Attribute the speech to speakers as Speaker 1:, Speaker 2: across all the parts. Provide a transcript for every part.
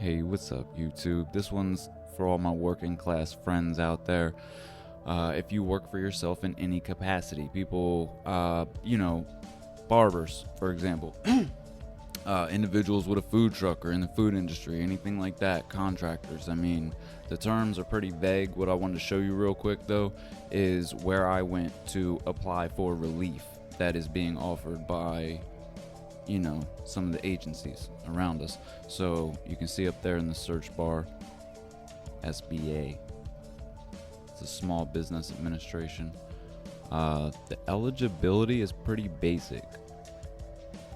Speaker 1: Hey, what's up, YouTube? This one's for all my working class friends out there. If you work for yourself in any capacity, people, barbers, for example, individuals with a food truck or in the food industry, anything like that, contractors. I mean, the terms are pretty vague. What I wanted to show you real quick, though, is where I went to apply for relief that is being offered by some of the agencies around us. So you can see up there in the search bar, SBA. It's a Small Business Administration. The eligibility is pretty basic.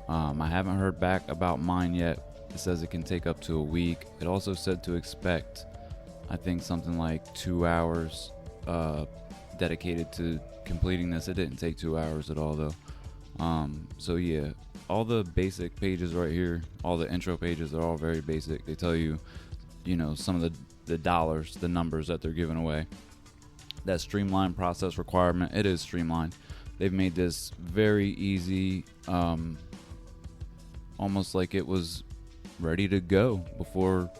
Speaker 1: I haven't heard back about mine yet. It says it can take up to a week. It also said to expect, I think, something like 2 hours dedicated to completing this. It didn't take 2 hours at all, though. So yeah, all the basic pages right here, all the intro pages are all very basic. They tell you, some of the dollars, the numbers that they're giving away. That streamlined process requirement, it is streamlined. They've made this very easy, almost like it was ready to go before,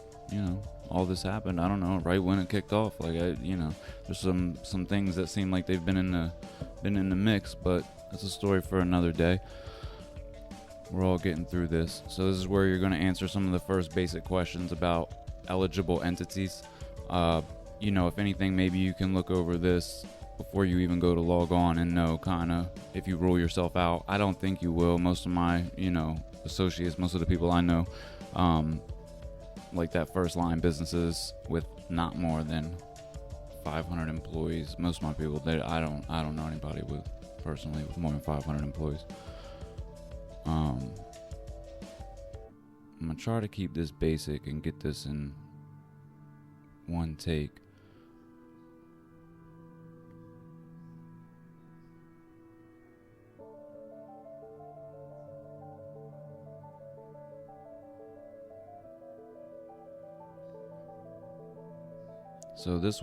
Speaker 1: all this happened. I don't know, right when it kicked off. Like, there's some things that seem like they've been in the mix, but that's a story for another day. We're all getting through this. So this is where you're going to answer some of the first basic questions about eligible entities. If anything, maybe you can look over this before you even go to log on and know kind of if you rule yourself out. I don't think you will. Most of my, associates, most of the people I know, like that first line businesses with not more than 500 employees. Most of my people, I don't know anybody with more than 500 employees. I'm gonna try to keep this basic and get this in one take. So this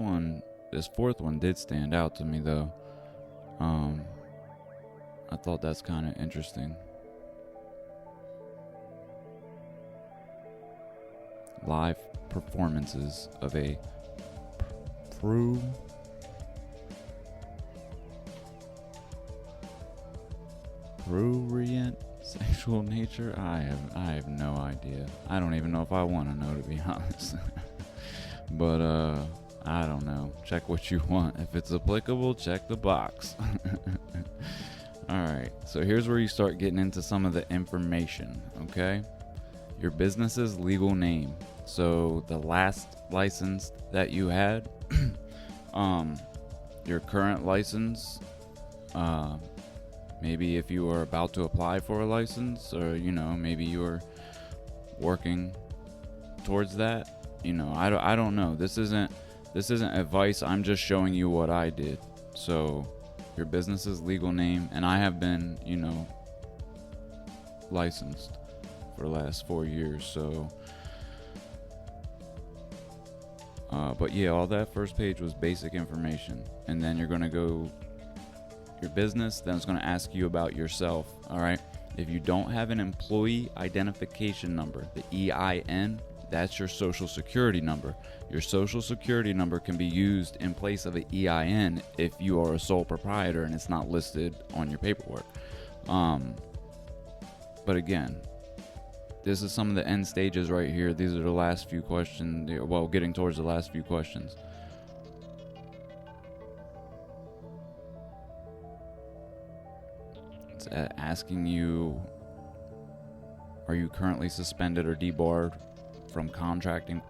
Speaker 1: fourth one did stand out to me, though. I thought that's kind of interesting. Live performances of a prurient sexual nature. I have no idea. I don't even know if I want to know, to be honest. But I don't know. Check what you want. If it's applicable, check the box. Alright, so here's where you start getting into some of the information, okay? Your business's legal name. So the last license that you had, your current license, maybe if you were about to apply for a license, or, maybe you were working towards that. I don't know. This isn't advice. I'm just showing you what I did. So your business's legal name, and I have been, licensed for the last 4 years. So, but yeah, all that first page was basic information, and then you're gonna go your business. Then it's gonna ask you about yourself. All right. If you don't have an employee identification number, the EIN, that's your social security number. Your social security number can be used in place of an EIN if you are a sole proprietor and it's not listed on your paperwork. But again, this is some of the end stages right here. These are the last few questions. Well, getting towards the last few questions. It's asking you, are you currently suspended or debarred from contracting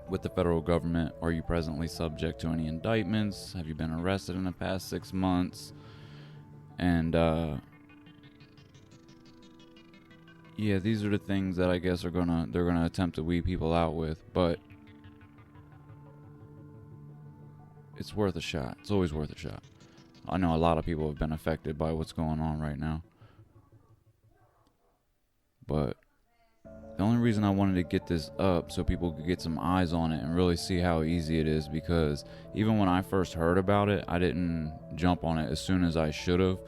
Speaker 1: with the federal government? Are you presently subject to any indictments? Have you been arrested in the past 6 months? And yeah, these are the things that I guess they're gonna attempt to weed people out with, but it's worth a shot. It's always worth a shot. I know a lot of people have been affected by what's going on right now, but the only reason I wanted to get this up so people could get some eyes on it and really see how easy it is, because even when I first heard about it, I didn't jump on it as soon as I should have.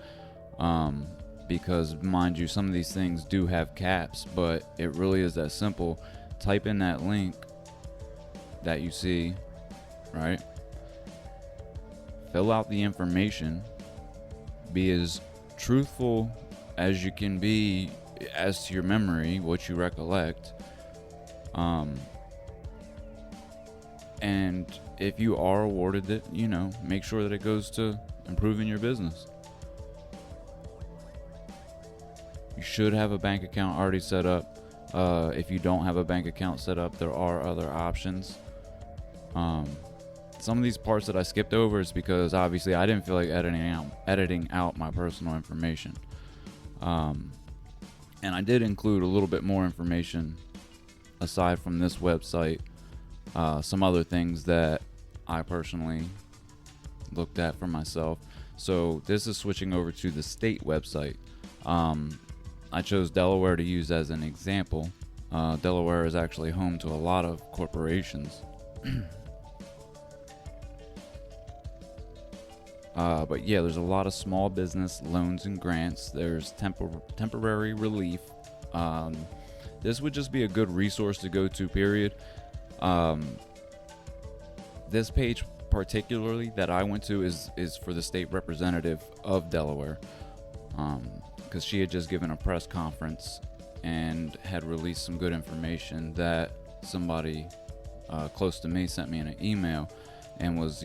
Speaker 1: Because, mind you, some of these things do have caps, but it really is that simple. Type in that link that you see, right? Fill out the information. Be as truthful as you can be as to your memory, what you recollect. And if you are awarded it, make sure that it goes to improving your business. You should have a bank account already set up. If you don't have a bank account set up, there are other options. Some of these parts that I skipped over is because obviously I didn't feel like editing out my personal information. And I did include a little bit more information aside from this website. Some other things that I personally looked at for myself. So this is switching over to the state website. I chose Delaware to use as an example. Delaware is actually home to a lot of corporations. But yeah, there's a lot of small business loans and grants. There's temporary relief. This would just be a good resource to go to, period. This page particularly that I went to is for the state representative of Delaware, because she had just given a press conference and had released some good information that somebody close to me sent me in an email and was,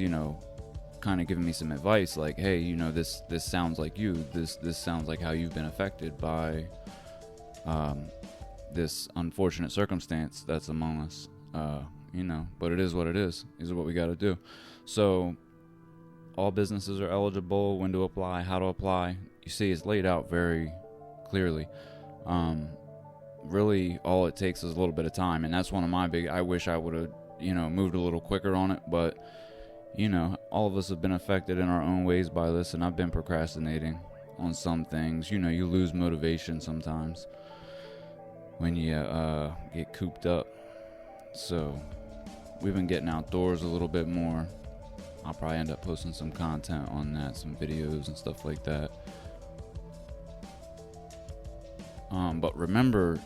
Speaker 1: kind of giving me some advice, like, hey, this sounds like you. This sounds like how you've been affected by this unfortunate circumstance that's among us. But it is what it is. These are what we got to do. So all businesses are eligible, when to apply, how to apply. You see, it's laid out very clearly. Really, all it takes is a little bit of time, and that's one of my I wish I would have, moved a little quicker on it, but, all of us have been affected in our own ways by this, and I've been procrastinating on some things. You lose motivation sometimes when you get cooped up. So we've been getting outdoors a little bit more. I'll probably end up posting some content on that, some videos and stuff like that. But remember,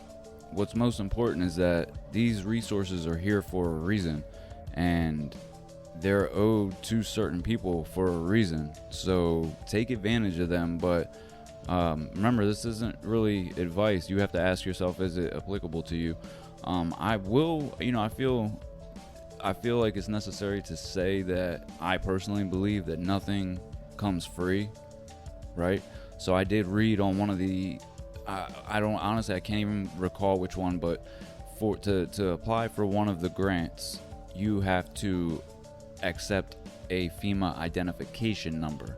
Speaker 1: what's most important is that these resources are here for a reason, and they're owed to certain people for a reason. So take advantage of them. But remember, this isn't really advice. You have to ask yourself, is it applicable to you? I feel like it's necessary to say that I personally believe that nothing comes free, right? So I did read on one of the, I can't even recall which one, but to apply for one of the grants, you have to accept a FEMA identification number.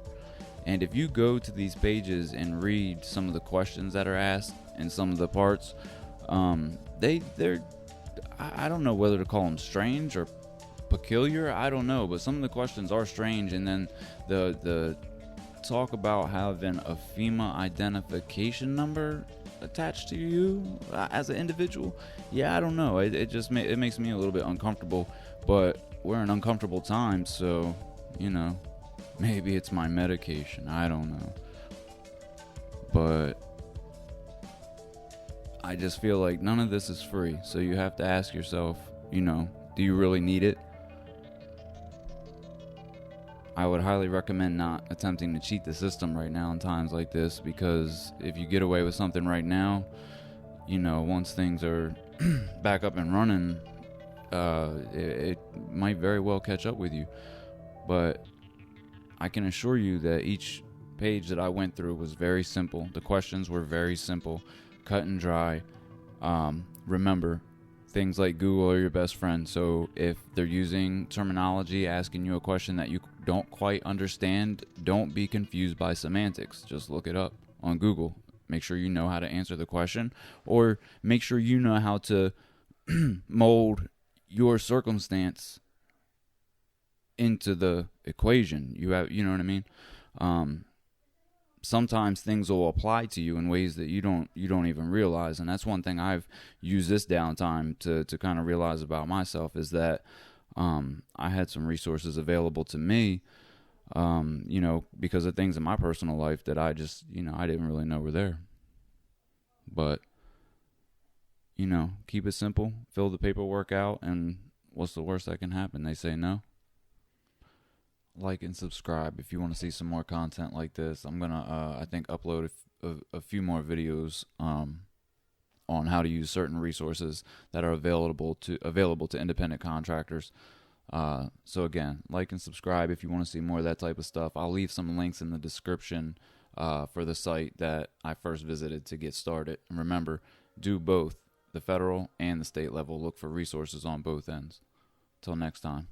Speaker 1: And if you go to these pages and read some of the questions that are asked and some of the parts, they're I don't know whether to call them strange or peculiar. I don't know, but some of the questions are strange. And then the talk about having a FEMA identification number attached to you as an individual. Yeah, I don't know. It just makes me a little bit uncomfortable. But we're in uncomfortable times, so maybe it's my medication. I don't know. But I just feel like none of this is free. So you have to ask yourself, do you really need it? I would highly recommend not attempting to cheat the system right now in times like this, because if you get away with something right now, once things are back up and running, it might very well catch up with you. But I can assure you that each page that I went through was very simple. The questions were very simple, cut and dry. Remember, things like Google are your best friend. So if they're using terminology, asking you a question that you don't quite understand, don't be confused by semantics. Just look it up on Google. Make sure you know how to answer the question, or make sure you know how to mold your circumstance into the equation. You know what I mean? Sometimes things will apply to you in ways that you don't even realize, and that's one thing I've used this downtime to kind of realize about myself, is that I had some resources available to me, because of things in my personal life that I just I didn't really know were there. But keep it simple, fill the paperwork out, and what's the worst that can happen? They say no. Like and subscribe if you want to see some more content like this. I'm gonna, I think, upload a few more videos on how to use certain resources that are available to independent contractors. So again, like and subscribe if you want to see more of that type of stuff. I'll leave some links in the description for the site that I first visited to get started. And remember, do both the federal and the state level. Look for resources on both ends. Till next time.